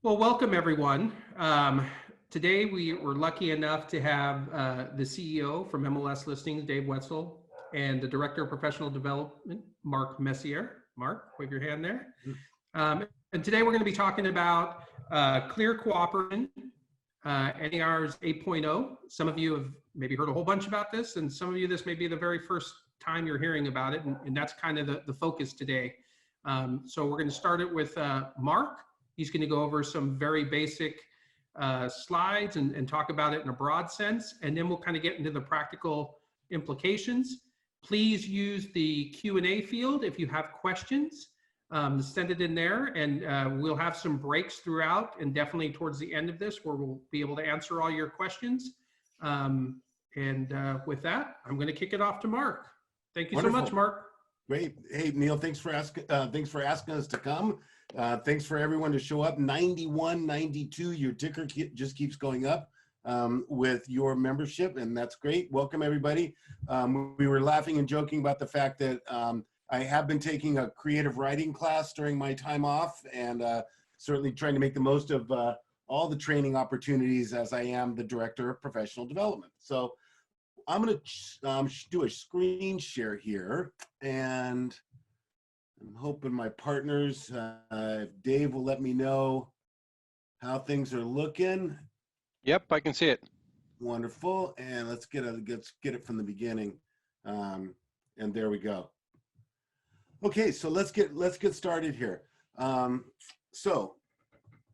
Well, welcome everyone. Today we were lucky enough to have the CEO from MLS Listings, Dave Wetzel, and the Director of Professional Development, Mark Messier. Mark, wave your hand there. And today we're going to be talking about clear cooperation, NAR's 8.0. Some of you have maybe heard a whole bunch about this, and some of you this may be the very first time you're hearing about it, and that's kind of the focus today. So we're going to start it with Mark. He's going to go over some very basic slides and talk about it in a broad sense, and then we'll kind of get into the practical implications. Please use the Q&A field if you have questions. Send it in there, and we'll have some breaks throughout, and definitely towards the end of this where we'll be able to answer all your questions. With that, I'm going to kick it off to Mark. Thank you Wonderful. So much, Mark. Great. Hey, Neil, thanks for asking us to come. Thanks for everyone to show up. 91, 92, your ticker just keeps going up with your membership, and that's great. Welcome, everybody. We were laughing and joking about the fact that I have been taking a creative writing class during my time off, and certainly trying to make the most of all the training opportunities as I am the Director of Professional Development. So I'm going to do a screen share here, and I'm hoping my partners, if Dave will let me know how things are looking. Yep, I can see it. Wonderful, and let's get it from the beginning, and there we go. Okay, so let's get started here. So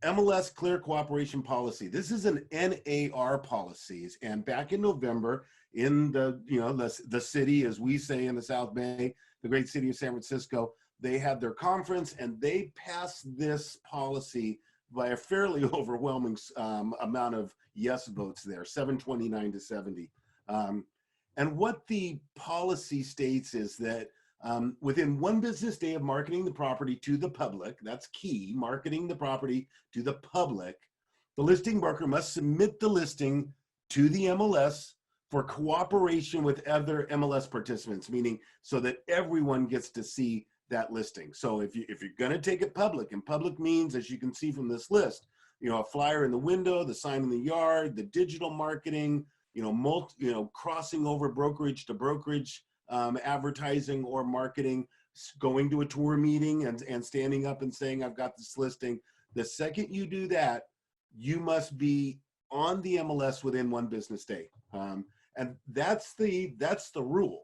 MLS Clear Cooperation Policy. This is an NAR policy, and back in November, in the city, as we say in the South Bay, the great city of San Francisco, they had their conference and they passed this policy by a fairly overwhelming amount of yes votes there, 729 to 70. And what the policy states is that within one business day of marketing the property to the public, that's key, marketing the property to the public, the listing broker must submit the listing to the MLS for cooperation with other MLS participants, meaning so that everyone gets to see that listing. So if you're going to take it public, and public means, as you can see from this list, a flyer in the window, the sign in the yard, the digital marketing, crossing over brokerage to brokerage, advertising or marketing, going to a tour meeting and standing up and saying, I've got this listing. The second you do that, you must be on the MLS within one business day. And that's the rule.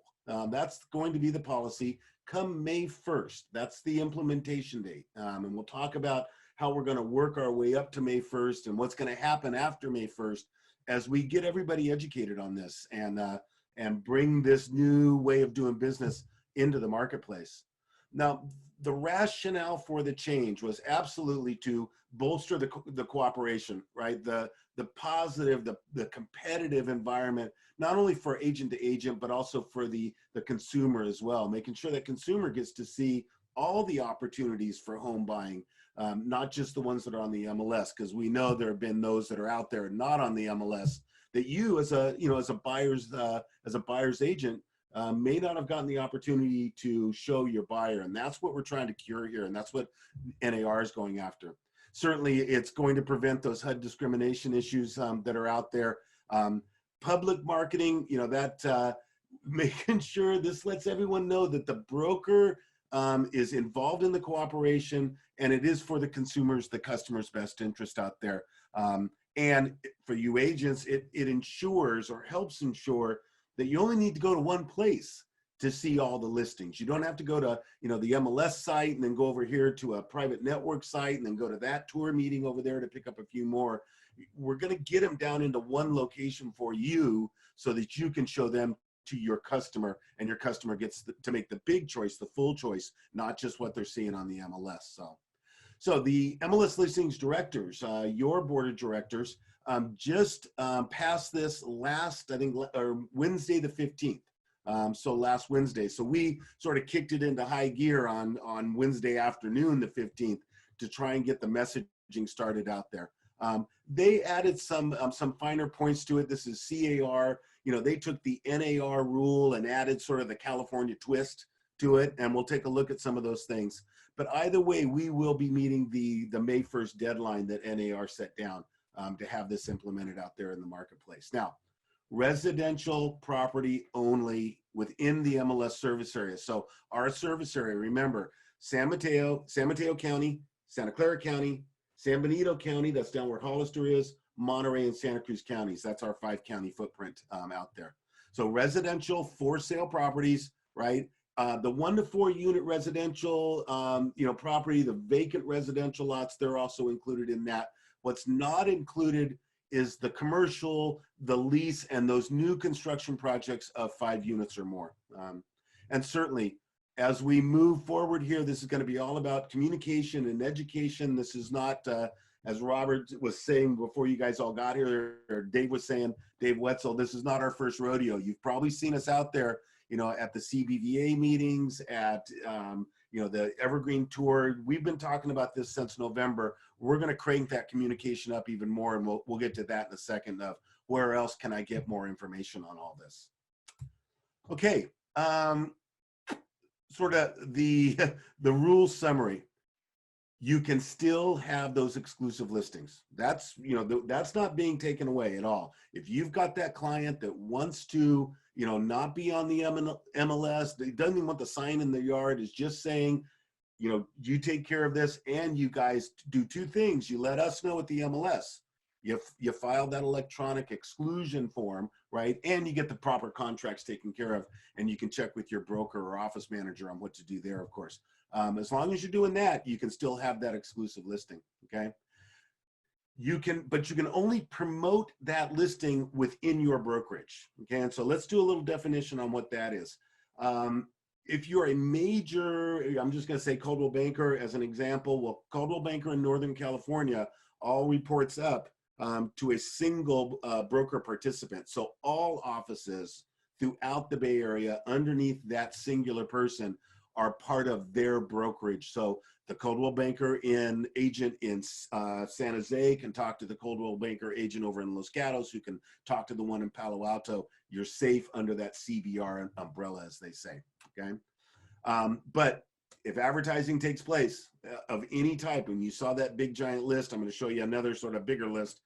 That's going to be the policy come May 1st. That's the implementation date. And we'll talk about how we're going to work our way up to May 1st and what's going to happen after May 1st as we get everybody educated on this and bring this new way of doing business into the marketplace. Now, the rationale for the change was absolutely to bolster the cooperation, right? The positive, the competitive environment, not only for agent to agent, but also for the consumer as well, making sure that consumer gets to see all the opportunities for home buying, not just the ones that are on the MLS, because we know there have been those that are out there not on the MLS that you as a buyer's agent may not have gotten the opportunity to show your buyer, and that's what we're trying to cure here, and that's what NAR is going after. Certainly, it's going to prevent those HUD discrimination issues that are out there. Public marketing, making sure this lets everyone know that the broker is involved in the cooperation, and it is for the consumers, the customer's best interest out there. And for you agents, it ensures or helps ensure that you only need to go to one place to see all the listings. You don't have to go to the MLS site and then go over here to a private network site and then go to that tour meeting over there to pick up a few more. We're going to get them down into one location for you so that you can show them to your customer, and your customer gets to make the big choice, the full choice, not just what they're seeing on the MLS. So the MLS listings directors, your board of directors, just passed this last, I think, or Wednesday the 15th. So last Wednesday. So we sort of kicked it into high gear on Wednesday afternoon, the 15th, to try and get the messaging started out there. They added some finer points to it. This is CAR. They took the NAR rule and added sort of the California twist to it, and we'll take a look at some of those things. But either way, we will be meeting the May 1st deadline that NAR set down to have this implemented out there in the marketplace. Now, residential property only within the MLS service area. So our service area, remember, San Mateo County, Santa Clara County, San Benito County, that's down where Hollister is, Monterey and Santa Cruz counties. That's our 5-county footprint out there. So residential for sale properties, right? The 1 to 4 unit residential, property, the vacant residential lots, they're also included in that. What's not included is the commercial, the lease, and those new construction projects of 5 units or more. And certainly, as we move forward here, this is going to be all about communication and education. This is not, as Robert was saying before you guys all got here, or Dave was saying, Dave Wetzel, this is not our first rodeo. You've probably seen us out there, at the CBVA meetings, at the Evergreen Tour. We've been talking about this since November. We're going to crank that communication up even more, and we'll get to that in a second of where else can I get more information on all this. Okay, sort of the rule summary. You can still have those exclusive listings. That's that's not being taken away at all. If you've got that client that wants to not be on the MLS, they doesn't even want the sign in the yard, is just saying, you take care of this, and you guys do 2 things. You let us know at the MLS. You file that electronic exclusion form, right? And you get the proper contracts taken care of, and you can check with your broker or office manager on what to do there, of course. As long as you're doing that, you can still have that exclusive listing, okay? But you can only promote that listing within your brokerage, okay? And so let's do a little definition on what that is. If you're a major, I'm just gonna say Coldwell Banker as an example. Well, Coldwell Banker in Northern California all reports up to a single broker participant. So all offices throughout the Bay Area underneath that singular person are part of their brokerage. So the Coldwell Banker agent in San Jose can talk to the Coldwell Banker agent over in Los Gatos, who can talk to the one in Palo Alto. You're safe under that CBR umbrella, as they say, okay? But if advertising takes place of any type, and you saw that big giant list, I'm gonna show you another sort of bigger list.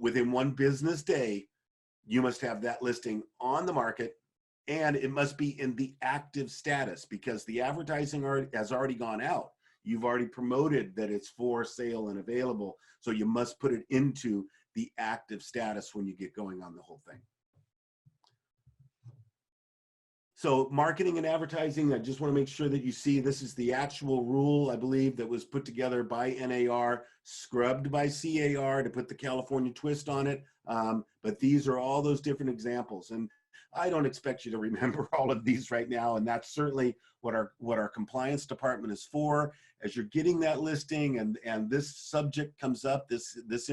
Within 1 business day, you must have that listing on the market, and it must be in the active status, because the advertising has already gone out. You've already promoted that it's for sale and available, so you must put it into the active status when you get going on the whole thing. So marketing and advertising, I just want to make sure that you see this is the actual rule, I believe, that was put together by NAR, scrubbed by CAR to put the California twist on it. But these are all those different examples. And I don't expect you to remember all of these right now. And that's certainly what our compliance department is for. As you're getting that listing and this subject comes up, this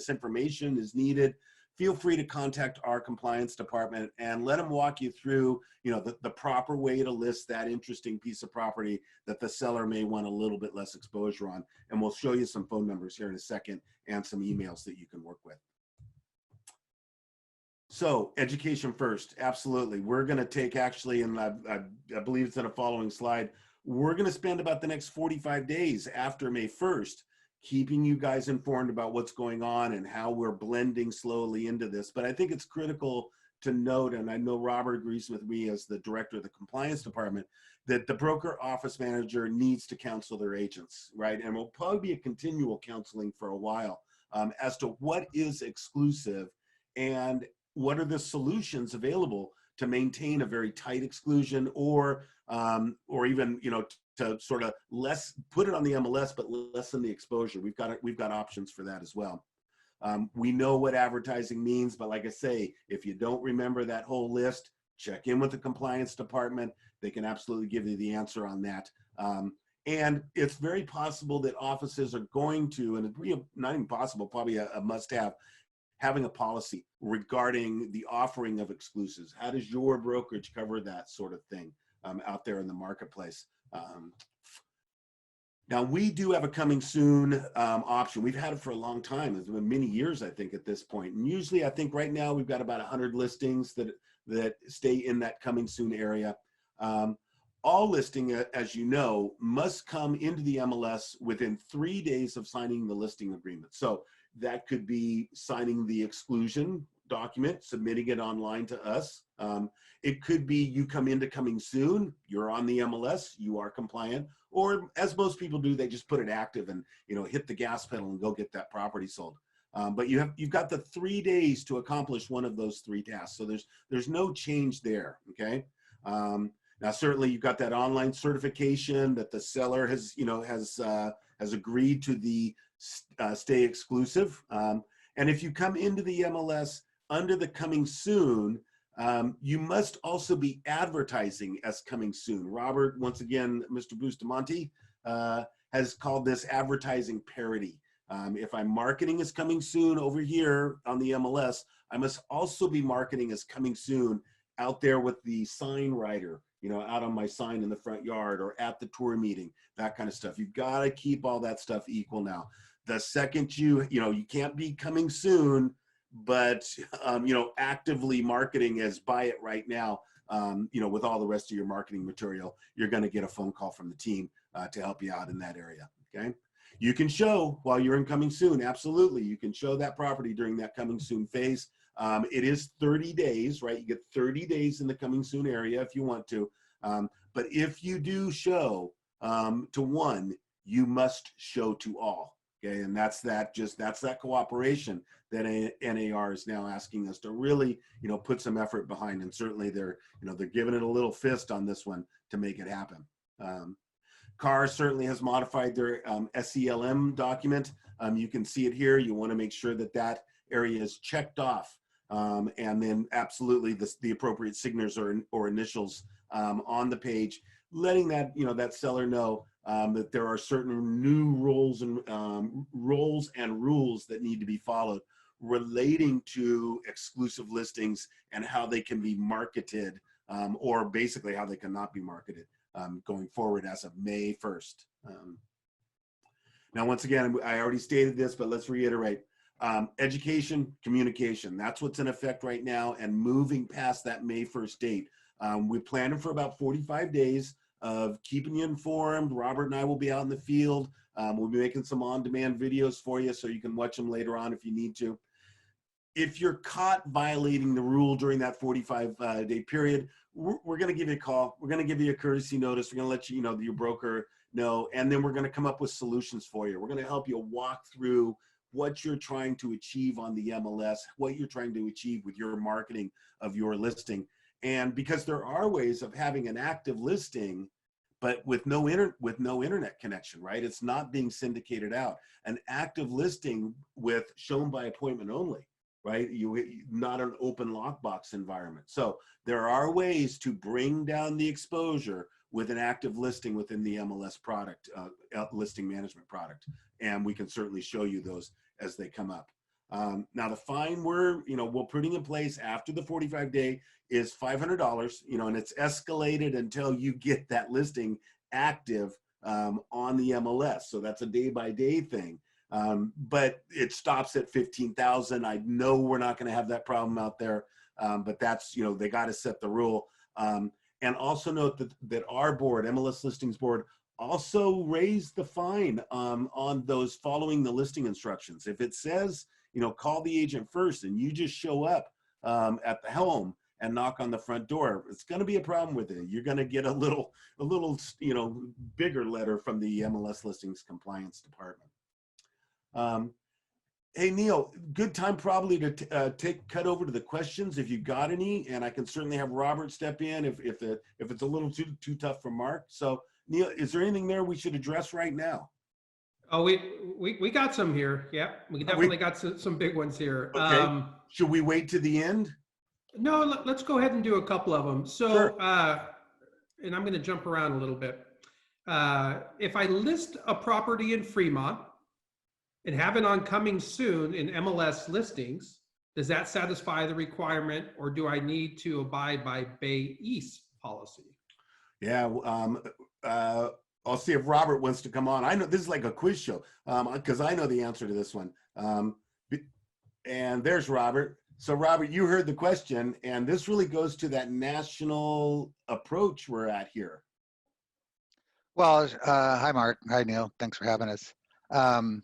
information is needed, feel free to contact our compliance department and let them walk you through, the proper way to list that interesting piece of property that the seller may want a little bit less exposure on. And we'll show you some phone numbers here in a second and some emails that you can work with. So education first, absolutely. We're going to take actually, and I believe it's in a following slide, we're going to spend about the next 45 days after May 1st keeping you guys informed about what's going on and how we're blending slowly into this. But I think it's critical to note, and I know Robert agrees with me as the director of the compliance department, that the broker office manager needs to counsel their agents, right? And will probably be a continual counseling for a while as to what is exclusive and what are the solutions available to maintain a very tight exclusion, or even to sort of put it on the MLS but lessen the exposure. We've got options for that as well. We know what advertising means, but like I say, if you don't remember that whole list, check in with the compliance department. They can absolutely give you the answer on that. And it's very possible that offices are going to, and it's not even possible, probably a must-have, having a policy regarding the offering of exclusives. How does your brokerage cover that sort of thing out there in the marketplace? Now, we do have a coming soon option. We've had it for a long time. It's been many years, I think, at this point. And usually, I think right now we've got about 100 listings that stay in that coming soon area. all listing, as you know, must come into the MLS within 3 days of signing the listing agreement. So that could be signing the exclusion document, submitting it online to us. It could be you come into coming soon, you're on the MLS, you are compliant, or as most people do, they just put it active and hit the gas pedal and go get that property sold. But you've got the 3 days to accomplish one of those 3 tasks. So there's no change there. Okay. Now certainly you've got that online certification that the seller has agreed to the stay exclusive. And if you come into the MLS under the coming soon, you must also be advertising as coming soon. Robert, once again, Mr. Bustamante, has called this advertising parity. If I'm marketing as coming soon over here on the MLS, I must also be marketing as coming soon out there with the sign writer, out on my sign in the front yard or at the tour meeting, that kind of stuff. You've got to keep all that stuff equal now. The second you can't be coming soon, but actively marketing as buy it right now, with all the rest of your marketing material, you're going to get a phone call from the team to help you out in that area. Okay. You can show while you're in coming soon. Absolutely. You can show that property during that coming soon phase. It is 30 days, right? You get 30 days in the coming soon area if you want to. But if you do show to one, you must show to all. Okay. And that's that cooperation that NAR is now asking us to really, put some effort behind. And certainly they're giving it a little fist on this one to make it happen. CAR certainly has modified their SELM document. You can see it here. You want to make sure that that area is checked off. And then absolutely the appropriate signatures or initials on the page, letting that, that seller know that there are certain new roles and rules that need to be followed relating to exclusive listings and how they can be marketed, or basically how they cannot be marketed going forward as of May 1st. Now, once again, I already stated this, but let's reiterate. Education, communication, that's what's in effect right now, and moving past that May 1st date. We're planning for about 45 days of keeping you informed. Robert and I will be out in the field. We'll be making some on-demand videos for you so you can watch them later on if you need to. If you're caught violating the rule during that 45-day period, we're going to give you a call. We're going to give you a courtesy notice. We're going to let you know, your broker know, and then we're going to come up with solutions for you. We're going to help you walk through what you're trying to achieve on the MLS, what you're trying to achieve with your marketing of your listing. And because there are ways of having an active listing, but with no internet connection, right? It's not being syndicated out. An active listing with shown by appointment only, right? Not an open lockbox environment. So there are ways to bring down the exposure with an active listing within the MLS product, listing management product. And we can certainly show you those as they come up. Now the fine we're putting in place after the 45-day is $500, and it's escalated until you get that listing active on the MLS. So that's a day-by-day thing. But it stops at 15,000. I know we're not going to have that problem out there, but that's, they got to set the rule. And also note that our board, MLS Listings Board, also raised the fine on those following the listing instructions. If it says, call the agent first, and you just show up at the helm and knock on the front door, it's going to be a problem with it. You're going to get a little, bigger letter from the MLS Listings Compliance Department. Hey Neil, good time probably to cut over to the questions if you got any, and I can certainly have Robert step in if it's a little too tough for Mark. So Neil, is there anything there we should address right now? Oh, we got some here. Yeah, we definitely got some big ones here. Okay. Should we wait to the end? No, let's go ahead and do a couple of them. So, sure. And I'm going to jump around a little bit. If I list a property in Fremont and have it on coming soon in MLS listings, does that satisfy the requirement, or do I need to abide by Bay East policy? Yeah, I'll see if Robert wants to come on. I know this is like a quiz show because I know the answer to this one. And there's Robert. So Robert, you heard the question, and this really goes to that national approach we're at here. Well, hi, Mark. Hi, Neil. Thanks for having us. Um,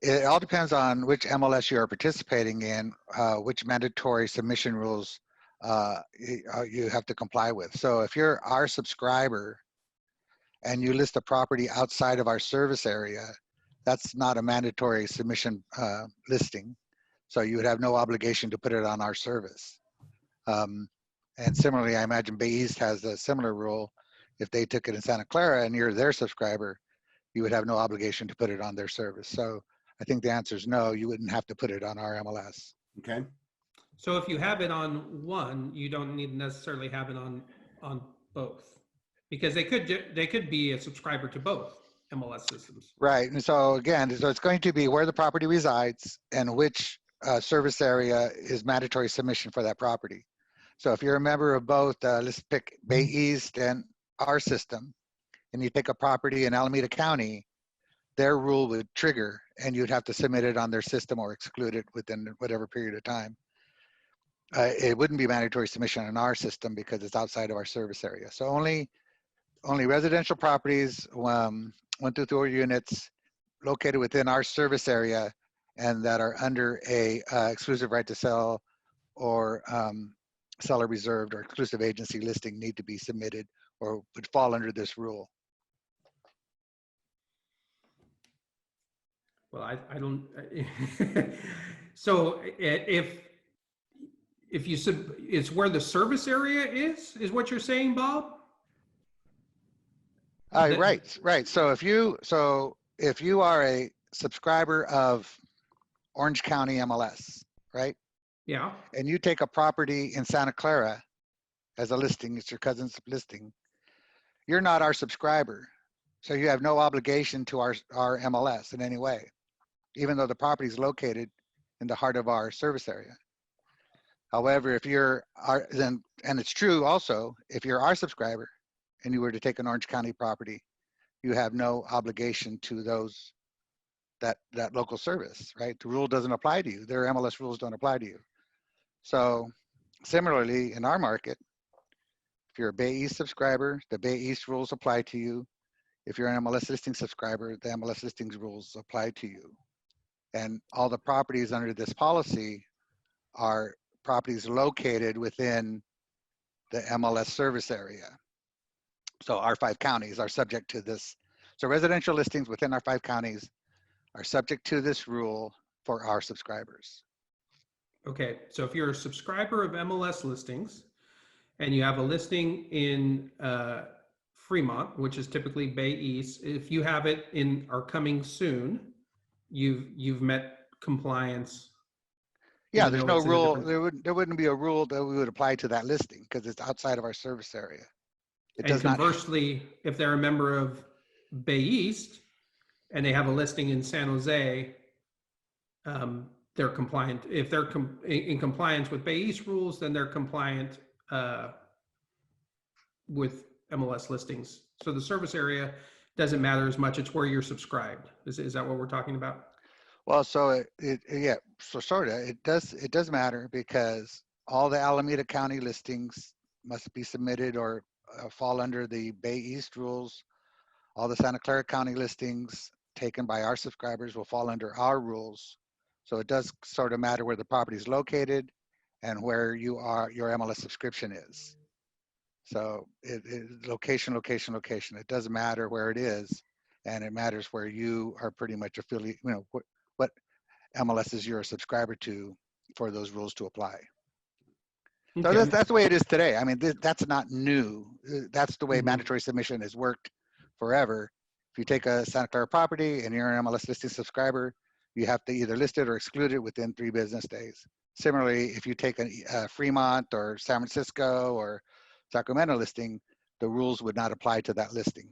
it all depends on which MLS you are participating in, which mandatory submission rules you have to comply with. So if you're our subscriber and you list a property outside of our service area, that's not a mandatory submission listing. So you would have no obligation to put it on our service. And similarly, I imagine Bay East has a similar rule. If they took it in Santa Clara and you're their subscriber, you would have no obligation to put it on their service. So I think the answer is no, you wouldn't have to put it on our MLS. Okay. So if you have it on one, you don't need to necessarily have it on both, because they could be a subscriber to both MLS systems. Right, and so again, so it's going to be where the property resides and which service area is mandatory submission for that property. So if you're a member of both, let's pick Bay East and our system, and you take a property in Alameda County, their rule would trigger and you'd have to submit it on their system or exclude it within whatever period of time. It wouldn't be mandatory submission in our system because it's outside of our service area. So only residential properties, 1 through 4 units located within our service area and that are under a exclusive right to sell or seller reserved or exclusive agency listing need to be submitted or would fall under this rule. Well, I don't. So if you it's where the service area is what you're saying, Bob? Right. So if you are a subscriber of Orange County MLS, right? Yeah. And you take a property in Santa Clara as a listing, it's your cousin's listing, you're not our subscriber. So you have no obligation to our MLS in any way, even though the property is located in the heart of our service area. However, if you're and it's true also, if you're our subscriber and you were to take an Orange County property, you have no obligation to that local service, right? The rule doesn't apply to you. Their MLS rules don't apply to you. So similarly, in our market, if you're a Bay East subscriber, the Bay East rules apply to you. If you're an MLS listing subscriber, the MLS listings rules apply to you. And all the properties under this policy are properties located within the MLS service area. So our 5 counties are subject to this. So residential listings within our 5 counties are subject to this rule for our subscribers. Okay, so if you're a subscriber of MLS listings and you have a listing in Fremont, which is typically Bay East, if you have it in or coming soon, you've met compliance. Yeah, there's no rule. There wouldn't be a rule that we would apply to that listing because it's outside of our service area. And conversely, if they're a member of Bay East and they have a listing in San Jose, they're compliant. If they're in compliance with Bay East rules, then they're compliant with MLS listings. So the service area doesn't matter as much. It's where you're subscribed. Is that what we're talking about? Well, so yeah, so sort of. It does matter because all the Alameda County listings must be submitted or fall under the Bay East rules. All the Santa Clara County listings taken by our subscribers will fall under our rules. So it does sort of matter where the property is located and where your MLS subscription is. So location. It doesn't matter where it is, and it matters where you are pretty much affiliated. You know what MLSs you're a subscriber to for those rules to apply. Okay. So that's the way it is today. I mean, that's not new. That's the way mandatory submission has worked forever. If you take a Santa Clara property and you're an MLS listing subscriber, you have to either list it or exclude it within 3 business days. Similarly, if you take a Fremont or San Francisco or Sacramento listing, the rules would not apply to that listing.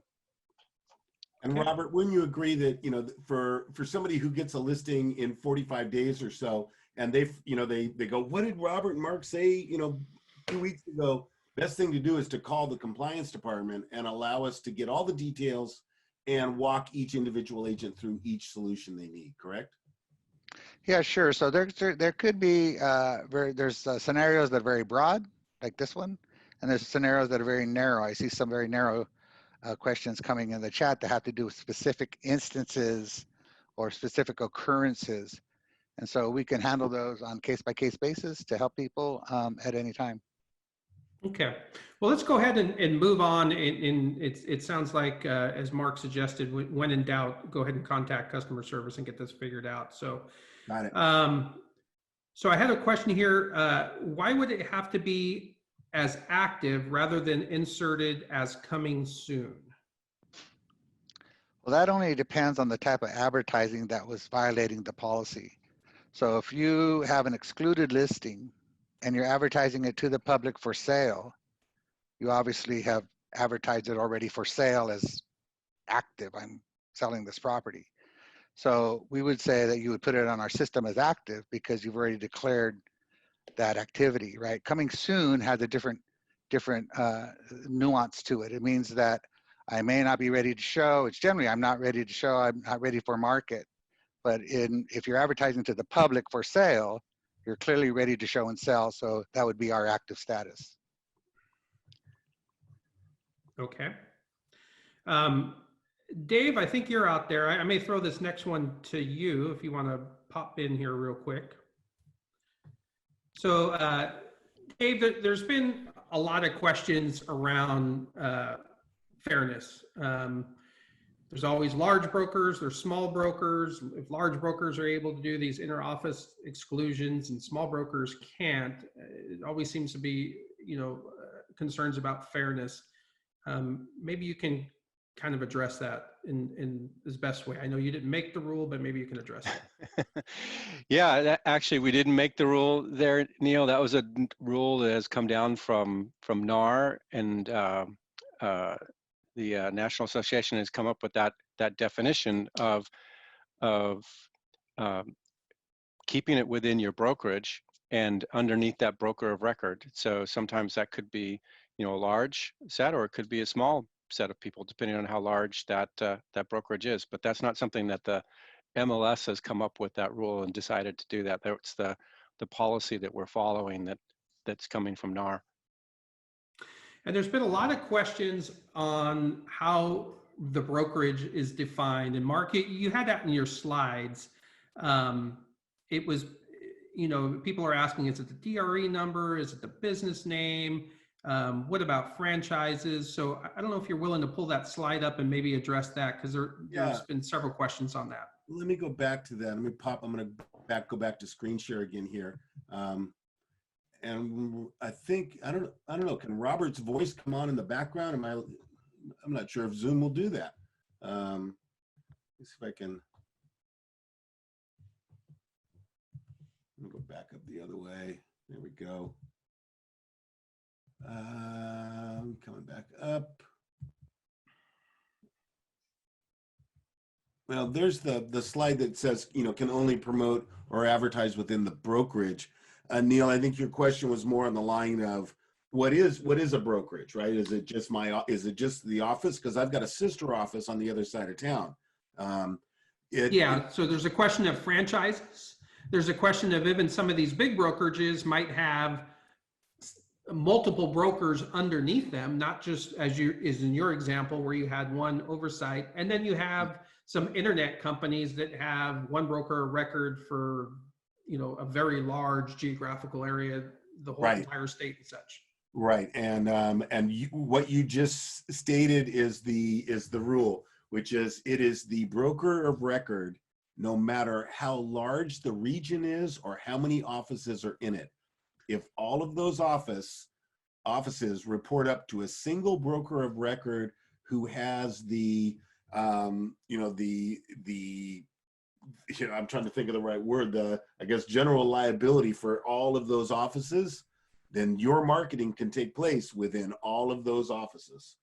And Robert, wouldn't you agree that, you know, for somebody who gets a listing in 45 days or so, and they go, what did Robert and Mark say, you know, 2 weeks ago? Best thing to do is to call the compliance department and allow us to get all the details and walk each individual agent through each solution they need, correct? Yeah, sure. So there could be, there's scenarios that are very broad, like this one, and there's scenarios that are very narrow. I see some very narrow questions coming in the chat that have to do with specific instances or specific occurrences. And so we can handle those on case-by-case basis to help people at any time. Okay, well, let's go ahead and move on. It sounds like, as Mark suggested, when in doubt, go ahead and contact customer service and get this figured out. So, Got it. so I had a question here. Why would it have to be as active rather than inserted as coming soon? Well, that only depends on the type of advertising that was violating the policy. So if you have an excluded listing and you're advertising it to the public for sale, you obviously have advertised it already for sale as active. I'm selling this property. So we would say that you would put it on our system as active because you've already declared that activity, right? Coming soon has a different nuance to it. It means that I may not be ready to show. It's generally I'm not ready to show. I'm not ready for market. But if you're advertising to the public for sale, you're clearly ready to show and sell. So that would be our active status. Okay. Dave, I think you're out there. I may throw this next one to you if you want to pop in here real quick. So, Dave, there's been a lot of questions around fairness. There's always large brokers, there's small brokers. If large brokers are able to do these inter-office exclusions and small brokers can't, it always seems to be, concerns about fairness. Maybe you can kind of address that in this best way. I know you didn't make the rule, but maybe you can address it. Yeah, actually, we didn't make the rule there, Neil. That was a rule that has come down from NAR, and the National Association has come up with that definition of keeping it within your brokerage and underneath that broker of record. So sometimes that could be, a large set, or it could be a small set of people, depending on how large that brokerage is. But that's not something that the MLS has come up with that rule and decided to do that. That's the policy that we're following that's coming from NAR. And there's been a lot of questions on how the brokerage is defined. And Mark, you had that in your slides. It was, people are asking, is it the DRE number? Is it the business name? What about franchises? So I don't know if you're willing to pull that slide up and maybe address that, because there's been several questions on that. Let me go back to that. I'm going to go back to screen share again here. And I think, I don't know, can Robert's voice come on in the background? I'm not sure if Zoom will do that. Let's see if I can. Let me go back up the other way. There we go. Coming back up. Well, there's the slide that says, can only promote or advertise within the brokerage. Neil, I think your question was more on the line of what is a brokerage, right? Is it just the office? Because I've got a sister office on the other side of town. So there's a question of franchises. There's a question of even some of these big brokerages might have multiple brokers underneath them, not just as in your example where you had one oversight, and then you have some internet companies that have one broker record for a very large geographical area, the whole entire state and such. Right, and what you just stated is the rule, which is it is the broker of record, no matter how large the region is or how many offices are in it. If all of those offices report up to a single broker of record who has I'm trying to think of the right word, general liability for all of those offices, then your marketing can take place within all of those offices.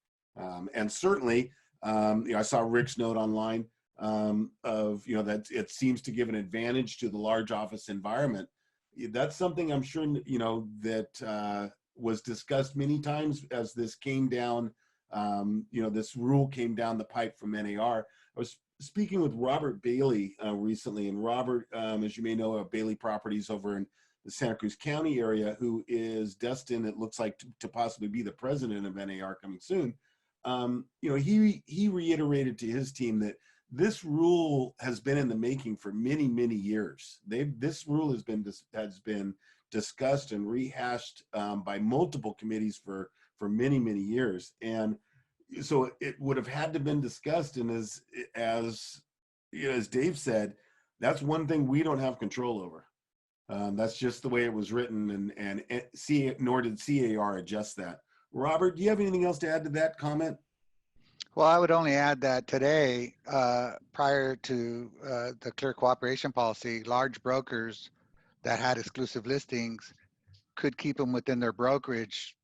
And certainly, I saw Rick's note online of, that it seems to give an advantage to the large office environment. That's something I'm sure, that was discussed many times as this came down, this rule came down the pipe from NAR. I was speaking with Robert Bailey recently, and Robert, as you may know, Bailey Properties over in the Santa Cruz County area, who is destined, it looks like, to possibly be the president of NAR coming soon. he reiterated to his team that this rule has been in the making for many, many years. This rule has been discussed and rehashed by multiple committees for many, many years. And so it would have had to been discussed. And as Dave said, that's one thing we don't have control over. That's just the way it was written, nor did CAR adjust that. Robert, do you have anything else to add to that comment? Well, I would only add that today, prior to the clear cooperation policy, large brokers that had exclusive listings could keep them within their brokerage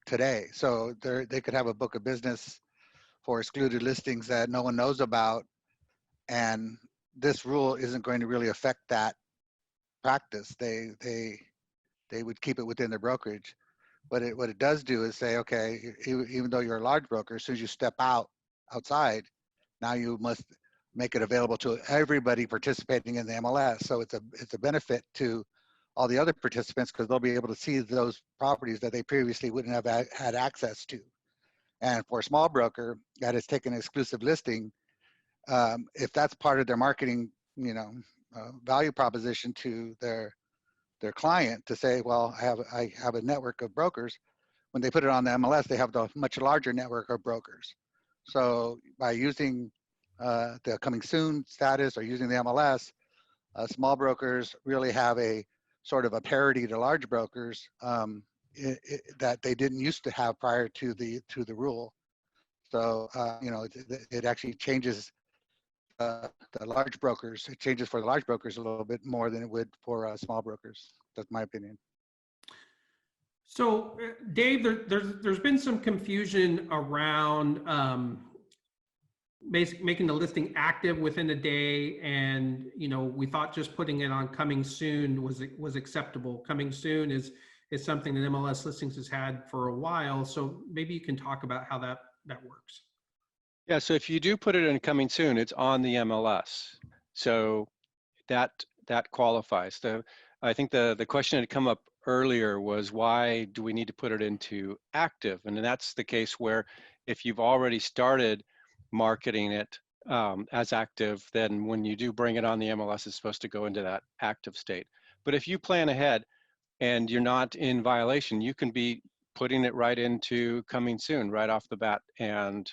today. So they could have a book of business for excluded listings that no one knows about. And this rule isn't going to really affect that practice. They would keep it within their brokerage. What it does do is say, okay, even though you're a large broker, as soon as you step outside, now you must make it available to everybody participating in the MLS. So it's a benefit to all the other participants because they'll be able to see those properties that they previously wouldn't have had access to. And for a small broker that has taken an exclusive listing, if that's part of their marketing, value proposition to their client to say, well, I have a network of brokers. When they put it on the MLS, they have the much larger network of brokers. So by using the coming soon status or using the MLS, small brokers really have a sort of a parity to large brokers that they didn't used to have prior to the rule. So it actually changes the large brokers. It changes for the large brokers a little bit more than it would for small brokers. That's my opinion. So, Dave, there's been some confusion around making the listing active within a day, and we thought just putting it on coming soon was acceptable. Coming soon is something that MLS Listings has had for a while. So maybe you can talk about how that works. Yeah, so if you do put it in coming soon, it's on the MLS. So that qualifies. I think the question that had come up earlier was, why do we need to put it into active? And that's the case where if you've already started marketing it as active, then when you do bring it on the MLS, it's supposed to go into that active state. But if you plan ahead and you're not in violation, you can be putting it right into coming soon right off the bat and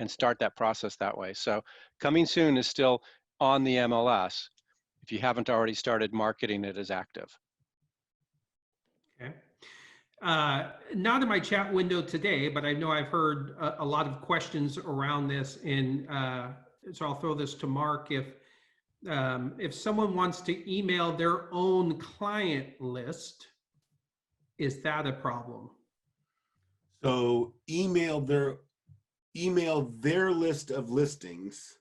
start that process that way. So coming soon is still on the MLS if you haven't already started marketing it as active. Okay. Not in my chat window today, but I know I've heard a lot of questions around this, and so I'll throw this to Mark. If someone wants to email their own client list, is that a problem? So email their list of listings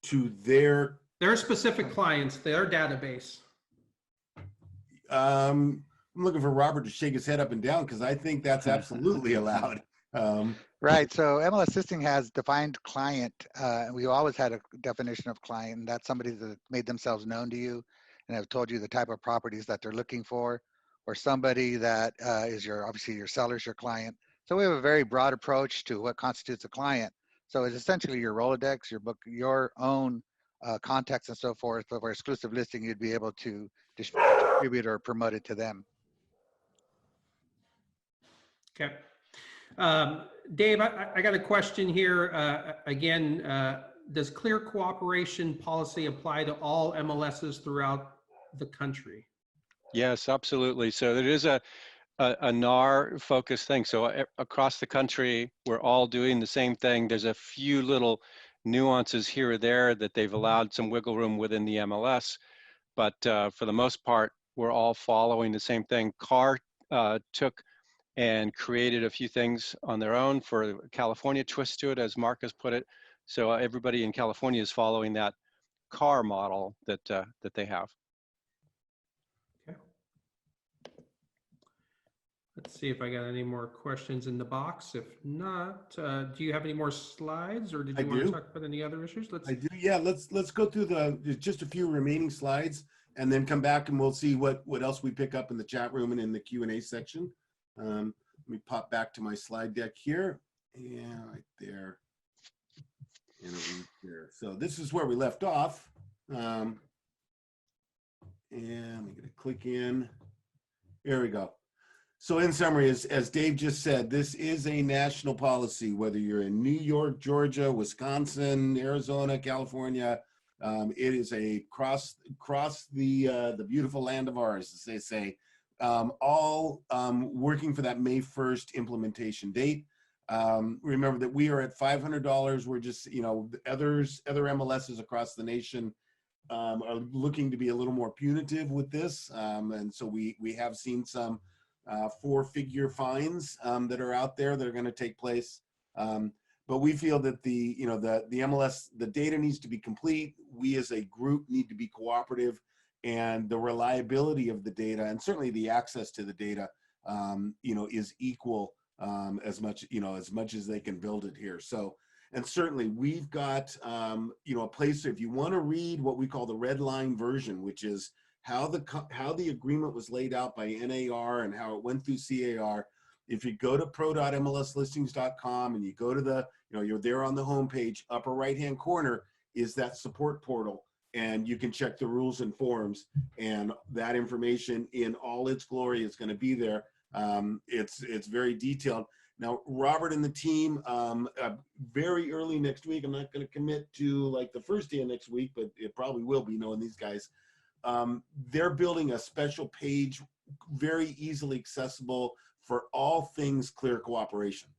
to their specific clients, their database. I'm looking for Robert to shake his head up and down because I think that's absolutely allowed. Right. So MLS Listing has defined client. We always had a definition of client, and that's somebody that made themselves known to you and have told you the type of properties that they're looking for, or somebody that is obviously your seller's your client. So we have a very broad approach to what constitutes a client. So it's essentially your Rolodex, your book, your own contacts and so forth. But for exclusive listing, you'd be able to distribute or promote it to them. Okay. Dave, I got a question here. Again, does clear cooperation policy apply to all MLSs throughout the country? Yes, absolutely. So it is a NAR focused thing. So across the country, we're all doing the same thing. There's a few little nuances here or there that they've allowed some wiggle room within the MLS. But for the most part, we're all following the same thing. CAR took and created a few things on their own for a California twist to it, as Mark has put it. So everybody in California is following that CAR model that they have. Okay. Let's see if I got any more questions in the box. If not, do you have any more slides, or did you want to talk about any other issues? I do. Yeah, let's go through just a few remaining slides and then come back and we'll see what else we pick up in the chat room and in the Q&A section. Let me pop back to my slide deck here And right there. And a link there. So this is where we left off. And I'm going to click in. There we go. So in summary, as Dave just said, this is a national policy, whether you're in New York, Georgia, Wisconsin, Arizona, California. It is a cross the beautiful land of ours, as they say, all working for that May 1st implementation date. Remember that we are at $500. We're just, other MLSs across the nation are looking to be a little more punitive with this. And so we have seen some 4-figure fines that are out there that are going to take place. But we feel that the MLS, the data needs to be complete. We as a group need to be cooperative, and the reliability of the data and certainly the access to the data, is equal as much as they can build it here. So, and certainly we've got, a place, if you want to read what we call the red line version, which is how the agreement was laid out by NAR and how it went through CAR. If you go to pro.mlslistings.com and you go to you're there on the homepage, upper right-hand corner is that support portal, and you can check the rules and forms, and that information in all its glory is going to be there. It's very detailed. Now, Robert and the team, very early next week, I'm not going to commit to like the first day of next week, but it probably will be, knowing these guys. They're building a special page, very easily accessible for all things clear cooperation.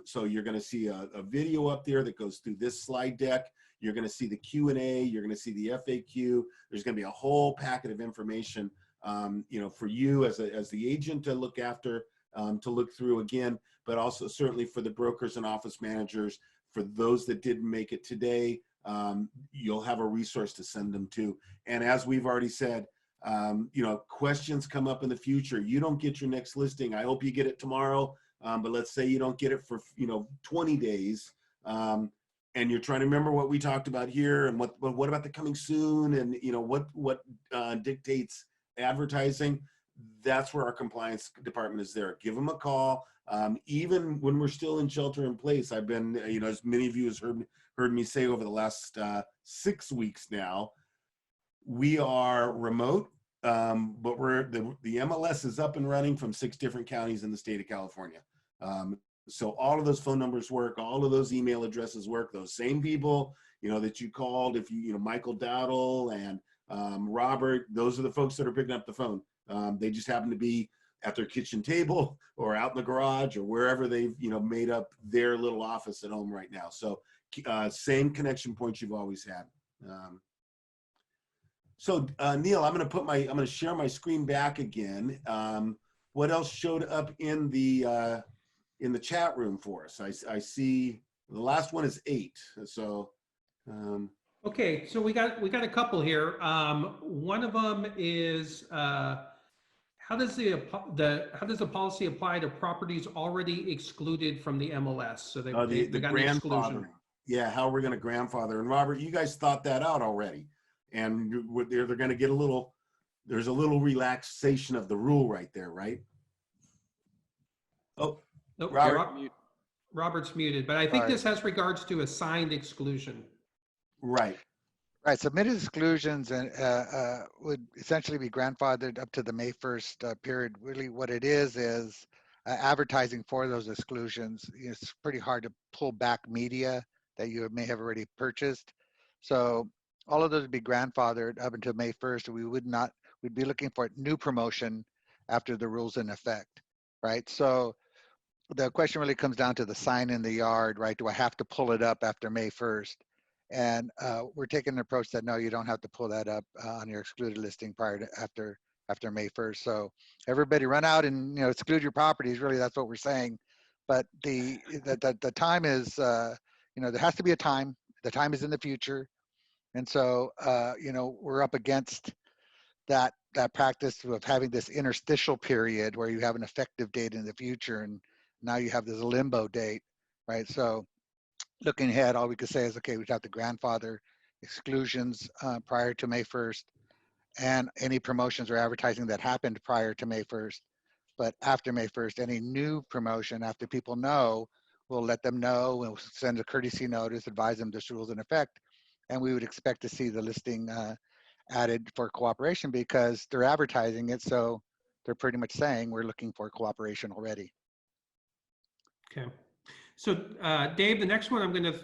So you're going to see a video up there that goes through this slide deck. You're going to see the Q&A. You're going to see the FAQ. There's going to be a whole packet of information, for you as the agent to look after, to look through again, but also certainly for the brokers and office managers. For those that didn't make it today, you'll have a resource to send them to. And as we've already said, questions come up in the future. You don't get your next listing. I hope you get it tomorrow. But let's say you don't get it for 20 days, and you're trying to remember what we talked about here, and what about the coming soon, and what dictates advertising. That's where our compliance department is there. Give them a call. Even when we're still in shelter in place, I've been, as many of you has heard me say over the last 6 weeks now, we are remote. But the MLS is up and running from 6 different counties in the state of California. So all of those phone numbers work, all of those email addresses work. Those same people, that you called, if Michael Dowdle and Robert, those are the folks that are picking up the phone. They just happen to be at their kitchen table or out in the garage or wherever they've made up their little office at home right now. So same connection points you've always had. So Neil, I'm going to share my screen back again. What else showed up in the chat room for us? I see the last one is 8. So Okay, so we got a couple here. One of them is how does the policy apply to properties already excluded from the MLS? So they got an exclusion. grandfathering. Yeah, how we're going to grandfather. And Robert, you guys thought that out already. And they're going to get there's a little relaxation of the rule right there, right? Oh, Nope, Robert. Robert's muted, but I think this has regards to a signed exclusion. Right. Right, submitted exclusions and would essentially be grandfathered up to the May 1st period. Really what it is advertising for those exclusions. It's pretty hard to pull back media that you may have already purchased. So all of those would be grandfathered up until May 1st. We'd be looking for new promotion after the rules in effect, right? So the question really comes down to the sign in the yard, right? Do I have to pull it up after May 1st? And we're taking an approach that no, you don't have to pull that up on your excluded listing after May 1st. So everybody run out and exclude your properties. Really, that's what we're saying. But the time is there has to be a time. The time is in the future, and so we're up against that practice of having this interstitial period where you have an effective date in the future, and now you have this limbo date, right? So looking ahead, all we could say is, okay, we'd have the grandfather exclusions prior to May 1st and any promotions or advertising that happened prior to May 1st. But after May 1st, any new promotion after people know we'll let them know, we'll send a courtesy notice, advise them this rule's in effect, and we would expect to see the listing added for cooperation because they're advertising it, so they're pretty much saying we're looking for cooperation already. Okay. So Dave, the next one I'm going to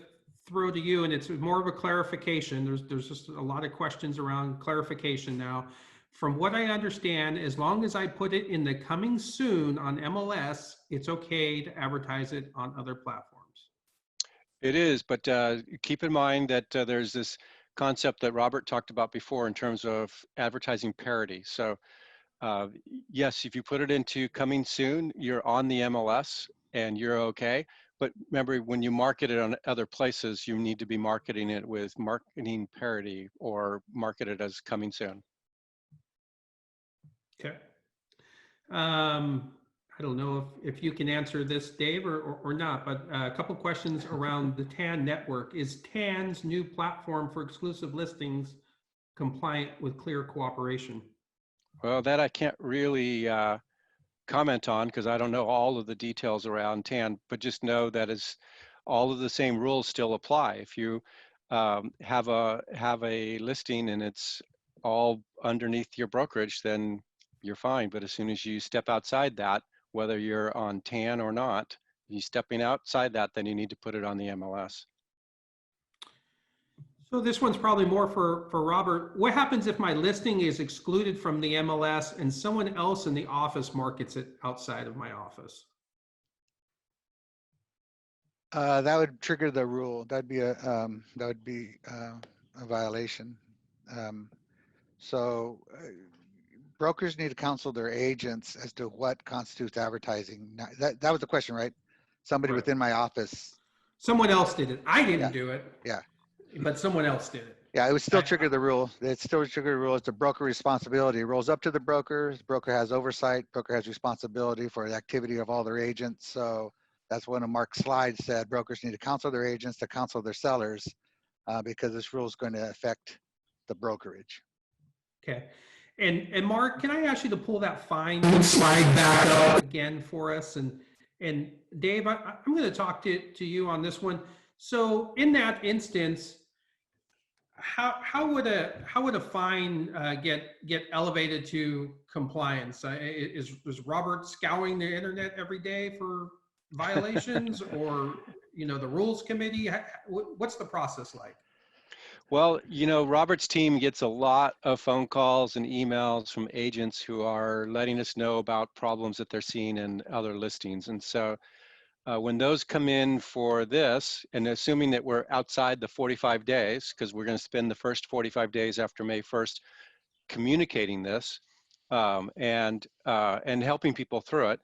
throw to you, and it's more of a clarification. There's just a lot of questions around clarification now. From what I understand, as long as I put it in the coming soon on MLS, it's okay to advertise it on other platforms. It is, but keep in mind that there's this concept that Robert talked about before in terms of advertising parity. So yes, if you put it into coming soon, you're on the MLS and you're okay. But remember, when you market it on other places, you need to be marketing it with marketing parity or market it as coming soon. Okay. I don't know if you can answer this, Dave, or not, but a couple questions around the TAN network. Is TAN's new platform for exclusive listings compliant with clear cooperation? Well, that I can't really comment on because I don't know all of the details around TAN, but just know that is all of the same rules still apply. If you have a listing and it's all underneath your brokerage, then you're fine. But as soon as you step outside that, whether you're on TAN or not, you stepping outside that, then you need to put it on the MLS. So this one's probably more for Robert. What happens if my listing is excluded from the MLS and someone else in the office markets it outside of my office? That would trigger the rule. That'd be a violation. So brokers need to counsel their agents as to what constitutes advertising. Now, that was the question, right? Somebody Right. within my office. Someone else did it. I didn't do it. Yeah. But someone else did it. Yeah, it would still trigger the rule. It still trigger the rule. It's a broker responsibility. It rolls up to the broker. The broker has oversight. Broker has responsibility for the activity of all their agents. So that's one of Mark's slides said brokers need to counsel their agents to counsel their sellers because this rule is going to affect the brokerage. Okay. And Mark, can I ask you to pull that fine slide back up again for us? And Dave, I'm going to talk to you on this one. So in that instance, how would a fine get elevated to compliance? Is Robert scouring the internet every day for violations, or the rules committee? What's the process like? Well, Robert's team gets a lot of phone calls and emails from agents who are letting us know about problems that they're seeing in other listings. And so when those come in for this, and assuming that we're outside the 45 days, because we're going to spend the first 45 days after May 1st communicating this and helping people through it.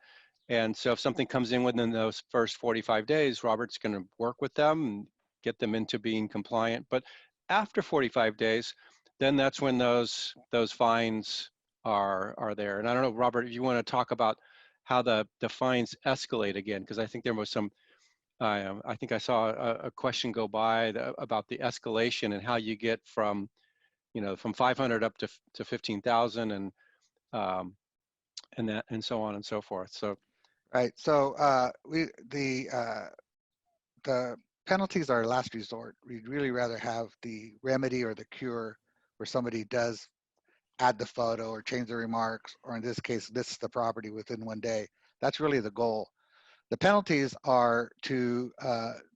And so if something comes in within those first 45 days, Robert's going to work with them and get them into being compliant. But after 45 days, then that's when those fines are there. And I don't know, Robert, if you want to talk about how the fines escalate again, because I think there was some, I think I saw a question go by about the escalation and how you get from 500 up to 15,000 and that and so on and so forth. So. Right. So the penalties are last resort. We'd really rather have the remedy or the cure where somebody does add the photo or change the remarks, or in this case, list the property within 1 day. That's really the goal. The penalties are to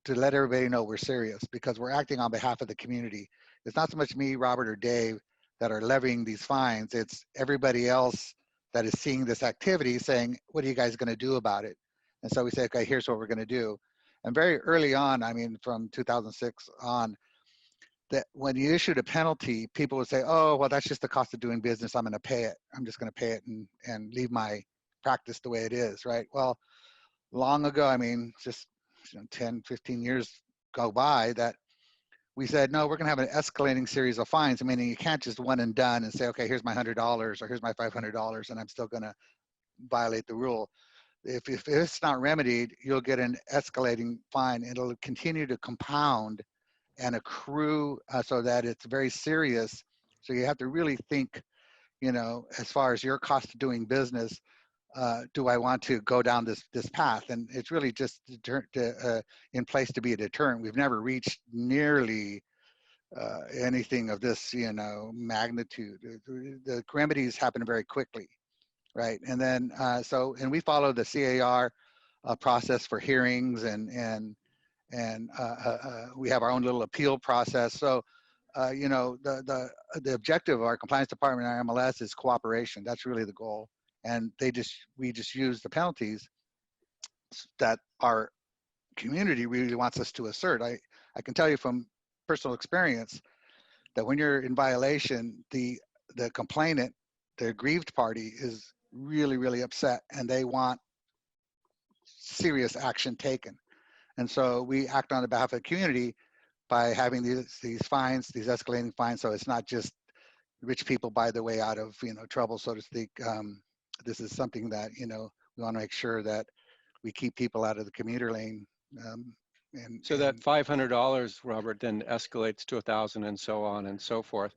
let everybody know we're serious because we're acting on behalf of the community. It's not so much me, Robert, or Dave that are levying these fines. It's everybody else that is seeing this activity saying, what are you guys going to do about it? And so we say, okay, here's what we're going to do. And very early on, I mean, from 2006 on, that when you issued a penalty, people would say, oh, well, that's just the cost of doing business. I'm going to pay it. I'm just going to pay it and leave my practice the way it is, right? Well, long ago, I mean, just 10, 15 years go by that we said, no, we're going to have an escalating series of fines. I mean, you can't just one and done and say, okay, here's my $100 or here's my $500 and I'm still going to violate the rule. If it's not remedied, you'll get an escalating fine. It'll continue to compound and accrue so that it's very serious. So you have to really think, as far as your cost of doing business, do I want to go down this path? And it's really just in place to be a deterrent. We've never reached nearly anything of this, magnitude. The remedies happen very quickly, right? And then and we follow the CAR process for hearings, and we have our own little appeal process. So the objective of our compliance department and our MLS is cooperation. That's really the goal. And we just use the penalties that our community really wants us to assert. I can tell you from personal experience that when you're in violation, the complainant, the aggrieved party, is really, really upset, and they want serious action taken. And so we act on the behalf of the community by having these fines, these escalating fines. So it's not just rich people buy their way out of trouble, so to speak. This is something that we want to make sure that we keep people out of the commuter lane. So that $500, Robert, then escalates to 1,000 and so on and so forth.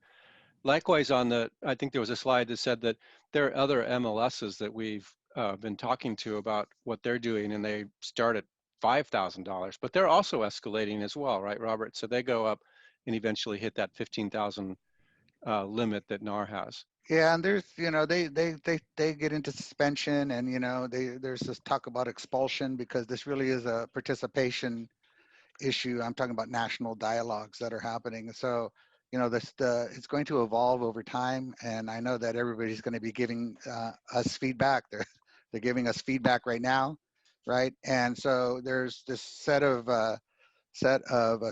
Likewise, I think there was a slide that said that there are other MLSs that we've been talking to about what they're doing, and they start at $5,000, but they're also escalating as well, right, Robert? So they go up and eventually hit that 15,000 limit that NAR has. Yeah, and there's they get into suspension, and there's this talk about expulsion, because this really is a participation issue. I'm talking about national dialogues that are happening. So it's going to evolve over time, and I know that everybody's going to be giving us feedback. They're giving us feedback right now, right? And so there's this set of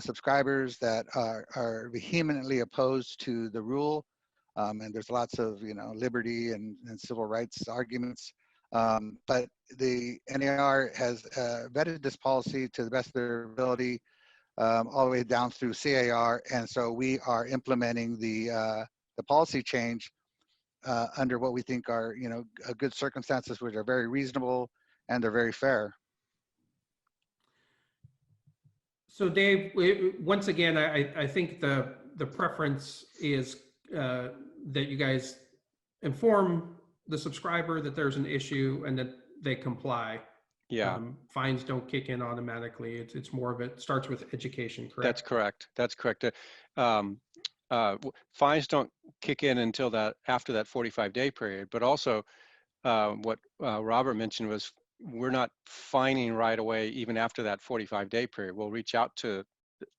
subscribers that are vehemently opposed to the rule. And there's lots of liberty and civil rights arguments, but the NAR has vetted this policy to the best of their ability, all the way down through CAR, and so we are implementing the policy change under what we think are good circumstances, which are very reasonable and they're very fair. So Dave, once again, I think the preference is that you guys inform the subscriber that there's an issue and that they comply. Yeah. Fines don't kick in automatically. It's more of it starts with education, correct? That's correct. That's correct. Fines don't kick in until after that 45-day period, but also what Robert mentioned was we're not fining right away even after that 45-day period. We'll reach out to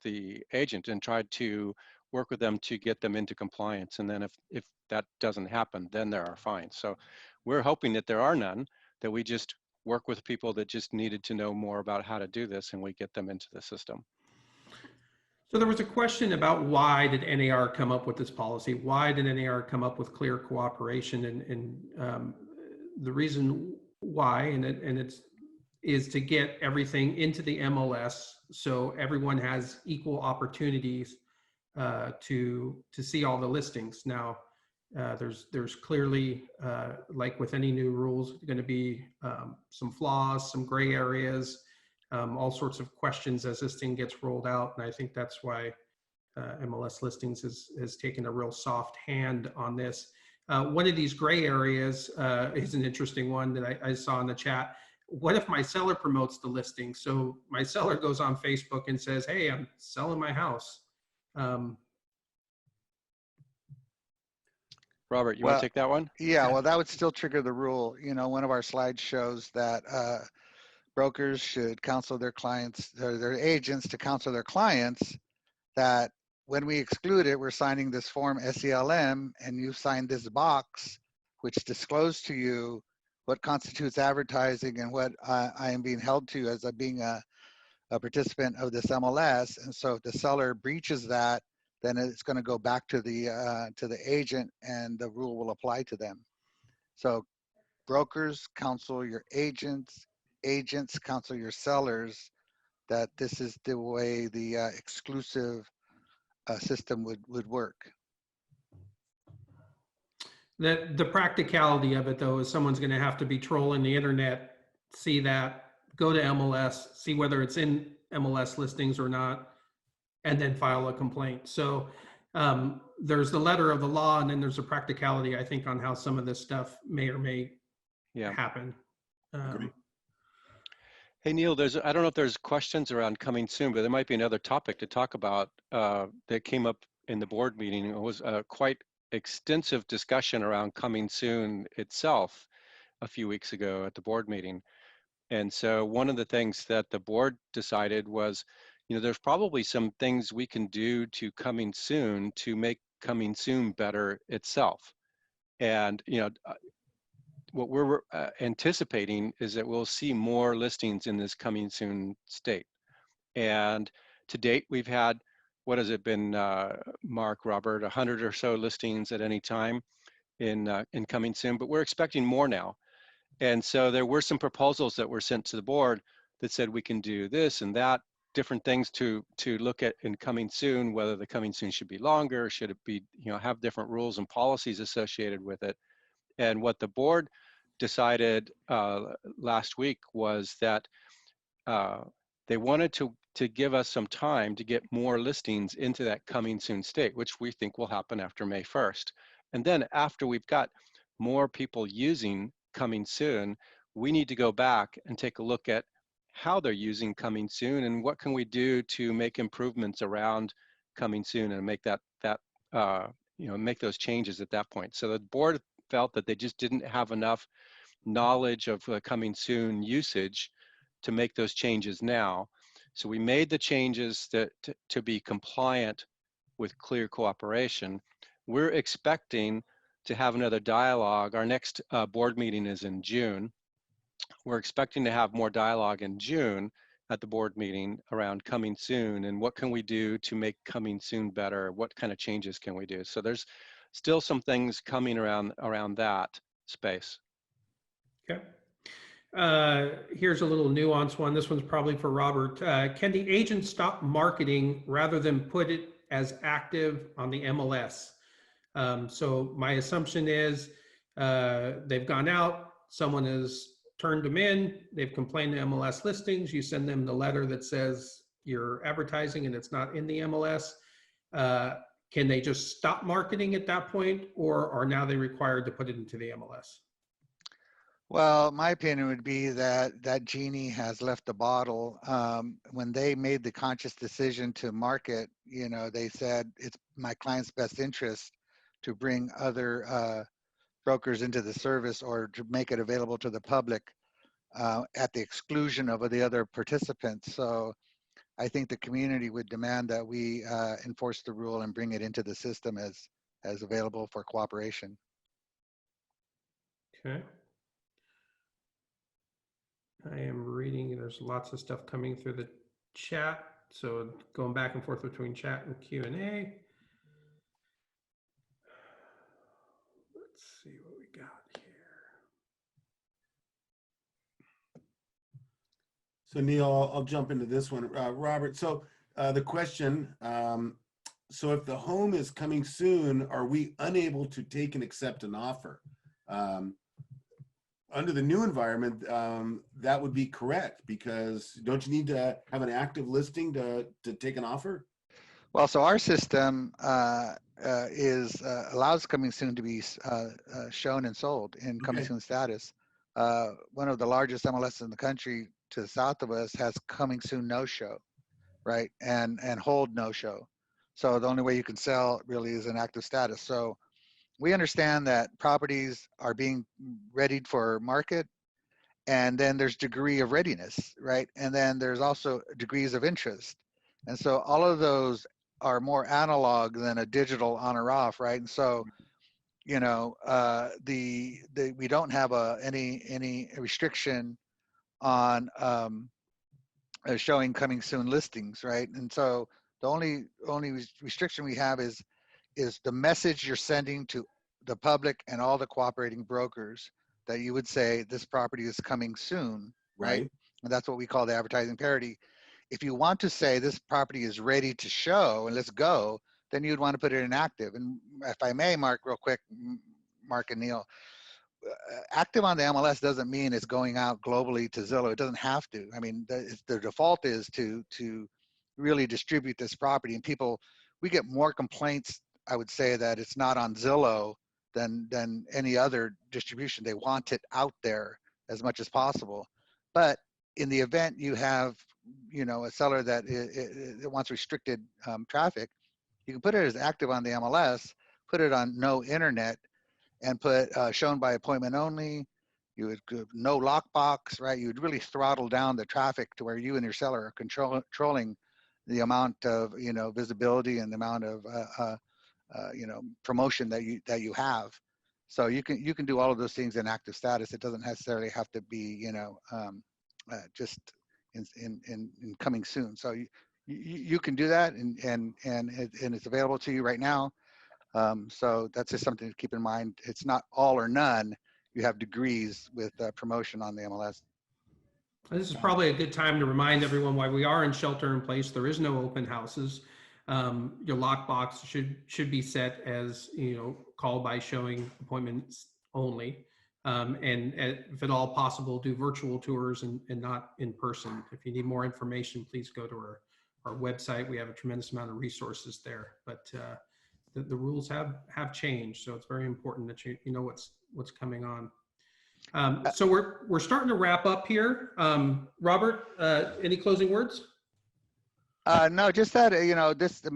the agent and try to work with them to get them into compliance. And then if that doesn't happen, then there are fines. So we're hoping that there are none, that we just work with people that just needed to know more about how to do this, and we get them into the system. So there was a question about why did NAR come up with this policy? Why did NAR come up with clear cooperation? And the reason why, and it is to get everything into the MLS so everyone has equal opportunities to see all the listings. Now, there's clearly, like with any new rules, going to be some flaws, some gray areas, all sorts of questions as this thing gets rolled out. And I think that's why MLS Listings has taken a real soft hand on this. One of these gray areas is an interesting one that I saw in the chat. What if my seller promotes the listing? So my seller goes on Facebook and says, hey, I'm selling my house. Robert, you want to take that one? Yeah, well, that would still trigger the rule. One of our slides shows that brokers should counsel their clients, their agents to counsel their clients that when we exclude it, we're signing this form SELM, and you sign this box, which discloses to you what constitutes advertising and what I am being held to as being a participant of this MLS. And so if the seller breaches that, then it's going to go back to the agent, and the rule will apply to them. So brokers counsel your agents, agents counsel your sellers that this is the way the exclusive system would work. The practicality of it, though, is someone's going to have to be trolling the internet, see that, go to MLS, see whether it's in MLS listings or not, and then file a complaint. So there's the letter of the law, and then there's a practicality, I think, on how some of this stuff may or may Yeah. happen. Agreed. Hey, Neil, I don't know if there's questions around coming soon, but there might be another topic to talk about that came up in the board meeting. It was a quite extensive discussion around coming soon itself a few weeks ago at the board meeting. And so one of the things that the board decided was, there's probably some things we can do to coming soon to make coming soon better itself. And, what we're anticipating is that we'll see more listings in this coming soon state. And to date, we've had, what has it been, Mark, Robert, 100 or so listings at any time in coming soon, but we're expecting more now. And so there were some proposals that were sent to the board that said we can do this and that, different things to look at in coming soon, whether the coming soon should be longer, should it be, have different rules and policies associated with it. And what the board decided last week was that they wanted to give us some time to get more listings into that coming soon state, which we think will happen after May 1st. And then after we've got more people using coming soon, we need to go back and take a look at how they're using coming soon and what can we do to make improvements around coming soon and make make those changes at that point. So the board felt that they just didn't have enough knowledge of coming soon usage to make those changes now. So we made the changes to be compliant with clear cooperation. We're expecting to have another dialogue. Our next board meeting is in June. We're expecting to have more dialogue in June at the board meeting around coming soon and what can we do to make coming soon better? What kind of changes can we do? So there's still some things coming around that space. Okay. Here's a little nuanced one. This one's probably for Robert. Can the agent stop marketing rather than put it as active on the MLS? So my assumption is they've gone out, someone has turned them in, they've complained to MLS listings, you send them the letter that says you're advertising and it's not in the MLS. Can they just stop marketing at that point, or are now they required to put it into the MLS? Well, my opinion would be that that genie has left the bottle. When they made the conscious decision to market, they said it's my client's best interest to bring other brokers into the service or to make it available to the public at the exclusion of the other participants. So I think the community would demand that we enforce the rule and bring it into the system as available for cooperation. Okay. I am reading, there's lots of stuff coming through the chat. So going back and forth between chat and Q&A. Let's see what we got here. So Neil, I'll jump into this one. Robert, so the question, so if the home is coming soon, are we unable to take and accept an offer? Under the new environment, that would be correct, because don't you need to have an active listing to take an offer? Well, so our system allows coming soon to be shown and sold in coming Okay. soon status. One of the largest MLS in the country to the south of us has coming soon no show, right? And hold no show. So the only way you can sell really is an active status. So we understand that properties are being readied for market, and then there's degree of readiness, right? And then there's also degrees of interest. And so all of those are more analog than a digital on or off, right? And so, we don't have any restriction on showing coming soon listings, right? And so the only restriction we have is the message you're sending to the public and all the cooperating brokers that you would say this property is coming soon, right? And that's what we call the advertising parity. If you want to say this property is ready to show and let's go, then you'd want to put it in active. And if I may, Mark, real quick, Mark and Neil, active on the MLS doesn't mean it's going out globally to Zillow. It doesn't have to. I mean, the default is to really distribute this property, and we get more complaints, I would say, that it's not on Zillow than any other distribution. They want it out there as much as possible. But in the event you have, you know, a seller that it wants restricted traffic, you can put it as active on the MLS, put it on no internet, and put shown by appointment only. You would go no lockbox, right? You would really throttle down the traffic to where you and your seller are controlling the amount of, you know, visibility and the amount of you know, promotion that you have. So you can do all of those things in active status. It doesn't necessarily have to be, you know, just in coming soon. So you can do that, and it's available to you right now. So that's just something to keep in mind. It's not all or none. You have degrees with promotion on the MLS. This is probably a good time to remind everyone why we are in shelter in place. There is no open houses. Your lockbox should be set as, you know, call by showing appointments only. And if at all possible, do virtual tours and not in person. If you need more information, please go to our website. We have a tremendous amount of resources there, but the rules have changed. So it's very important that you know what's coming on. So we're starting to wrap up here. Robert, any closing words? No, just that, you know, this the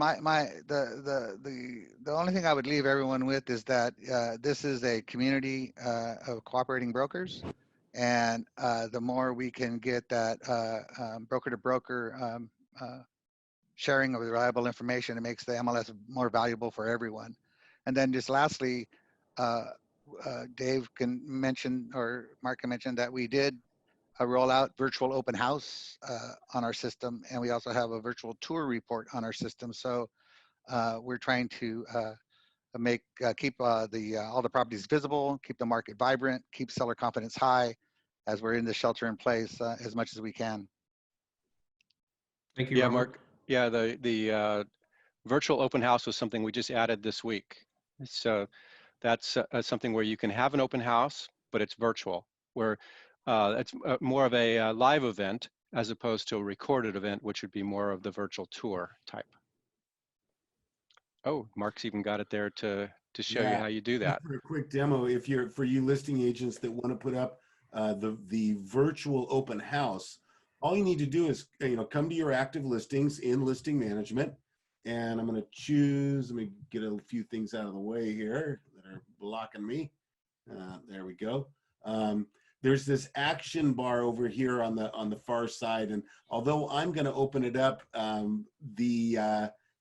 only thing I would leave everyone with is that this is a community of cooperating brokers, and the more we can get that broker to broker sharing of reliable information, it makes the MLS more valuable for everyone. And then just lastly, Dave can mention, or Mark can mention, that we did roll out virtual open house on our system, and we also have a virtual tour report on our system. So we're trying to keep all the properties visible, keep the market vibrant, keep seller confidence high as we're in the shelter in place as much as we can. Thank you, Yeah, Robert. Mark. Yeah, the virtual open house was something we just added this week. So that's something where you can have an open house, but it's virtual, where it's more of a live event as opposed to a recorded event, which would be more of the virtual tour type. Oh, Mark's even got it there to show you how you do that. For a quick demo, for you listing agents that want to put up the virtual open house, all you need to do is, you know, come to your active listings in listing management, and I'm going to choose. Let me get a few things out of the way here that are blocking me. There we go. There's this action bar over here on the far side, and although I'm going to open it up,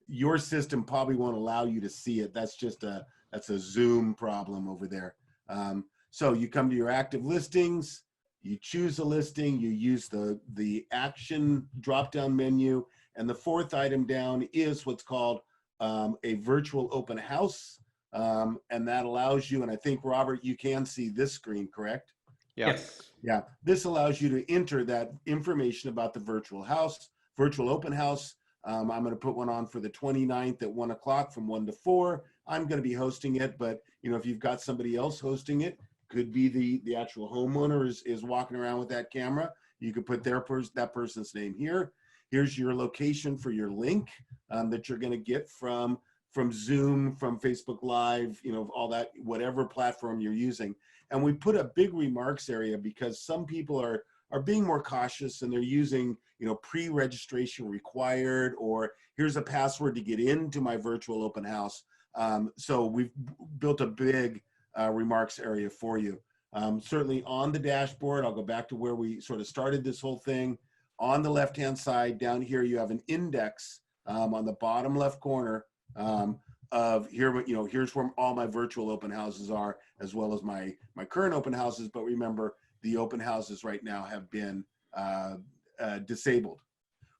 your system probably won't allow you to see it. That's a Zoom problem over there. So you come to your active listings, you choose a listing, you use the action drop-down menu, and the fourth item down is what's called a virtual open house, and that allows you, and I think, Robert, you can see this screen, correct? Yeah. Yes. Yeah, this allows you to enter that information about the virtual open house. I'm going to put one on for the 29th at 1 o'clock from 1 to 4. I'm going to be hosting it, but you know, if you've got somebody else hosting it, could be the actual homeowner is walking around with that camera. You could put that person's name here. Here's your location for your link that you're going to get from Zoom, from Facebook Live, you know, all that, whatever platform you're using. And we put a big remarks area because some people are being more cautious, and they're using, you know, pre-registration required, or here's a password to get into my virtual open house. So we've built a big remarks area for you. Certainly on the dashboard, I'll go back to where we sort of started this whole thing. On the left-hand side down here, you have an index on the bottom left corner of here, you know, here's where all my virtual open houses are, as well as my current open houses. But remember, the open houses right now have been disabled.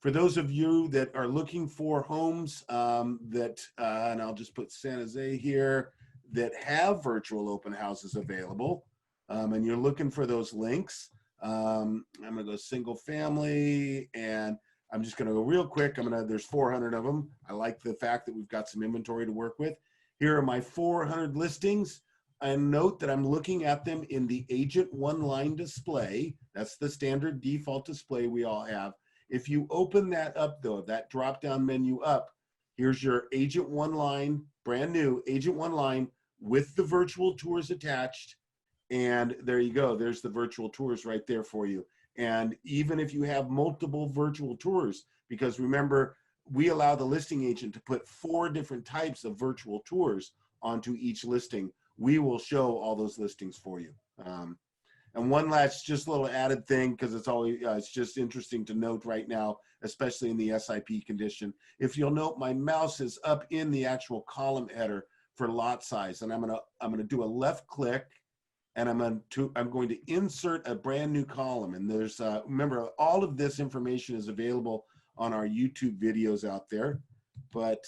For those of you that are looking for homes and I'll just put San Jose here, that have virtual open houses available, and you're looking for those links, I'm gonna go single family, and I'm just gonna go real quick. There's 400 of them. I like the fact that we've got some inventory to work with. Here are my 400 listings. And note that I'm looking at them in the agent one line display. That's the standard default display we all have. If you open that up though, that drop down menu up, here's your agent one line, brand new agent one line with the virtual tours attached. And there you go. There's the virtual tours right there for you. And even if you have multiple virtual tours, because remember, we allow the listing agent to put 4 different types of virtual tours onto each listing, we will show all those listings for you. And one last just little added thing, because it's always it's just interesting to note right now, especially in the SIP condition. If you'll note, my mouse is up in the actual column header for lot size, and I'm gonna do a left click, and I'm going to insert a brand new column. And there's remember, all of this information is available on our YouTube videos out there, but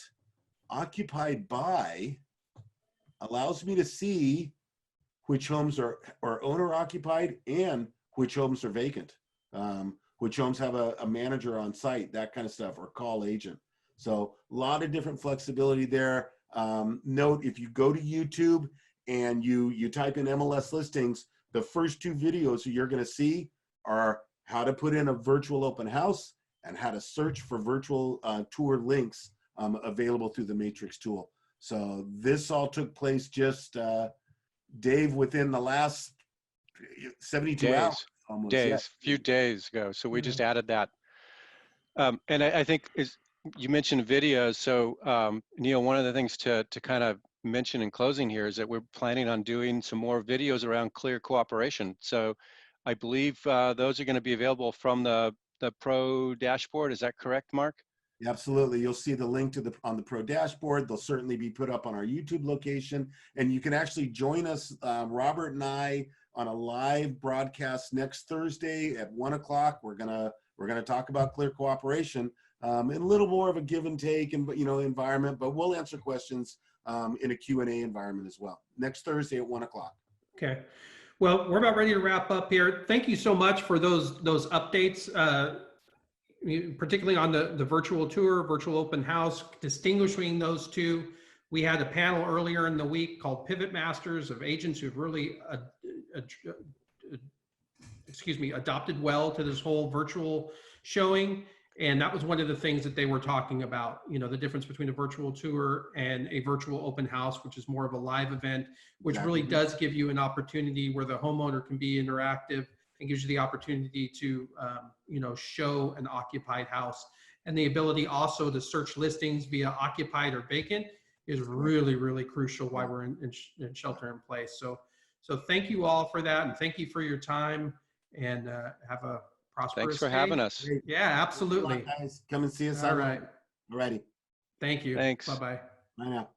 occupied by allows me to see which homes are owner occupied and which homes are vacant, which homes have a manager on site, that kind of stuff, or call agent. So a lot of different flexibility there. Note, if you go to YouTube and you type in MLS listings, the first 2 videos you're going to see are how to put in a virtual open house and how to search for virtual tour links available through the Matrix tool. So this all took place just, Dave, within the last 72 hours. Almost, few days ago. So we just added that. And I think you mentioned videos. So Neil, one of the things to kind of mention in closing here is that we're planning on doing some more videos around clear cooperation. So I believe those are going to be available from the Pro dashboard. Is that correct, Mark? Absolutely. You'll see the link to on the Pro dashboard. They'll certainly be put up on our YouTube location, and you can actually join us, Robert and I, on a live broadcast next Thursday at 1 o'clock. We're gonna talk about clear cooperation, and a little more of a give and take and environment, but we'll answer questions in a Q&A environment as well. Next Thursday at 1 o'clock. Okay. Well, we're about ready to wrap up here. Thank you so much for those updates, particularly on the virtual tour, virtual open house, distinguishing those two. We had a panel earlier in the week called Pivot Masters of agents who've really, adopted well to this whole virtual showing. And that was one of the things that they were talking about, the difference between a virtual tour and a virtual open house, which is more of a live event, which really does give you an opportunity where the homeowner can be interactive and gives you the opportunity to, show an occupied house. And the ability also to search listings via occupied or vacant is really, really crucial while we're in shelter in place. So thank you all for that. And thank you for your time, and have a prosperous Thanks for day. having us. Great. Yeah, absolutely. Guys, come and see us. All right. Alrighty. Thank you. Thanks. Bye-bye. Bye now.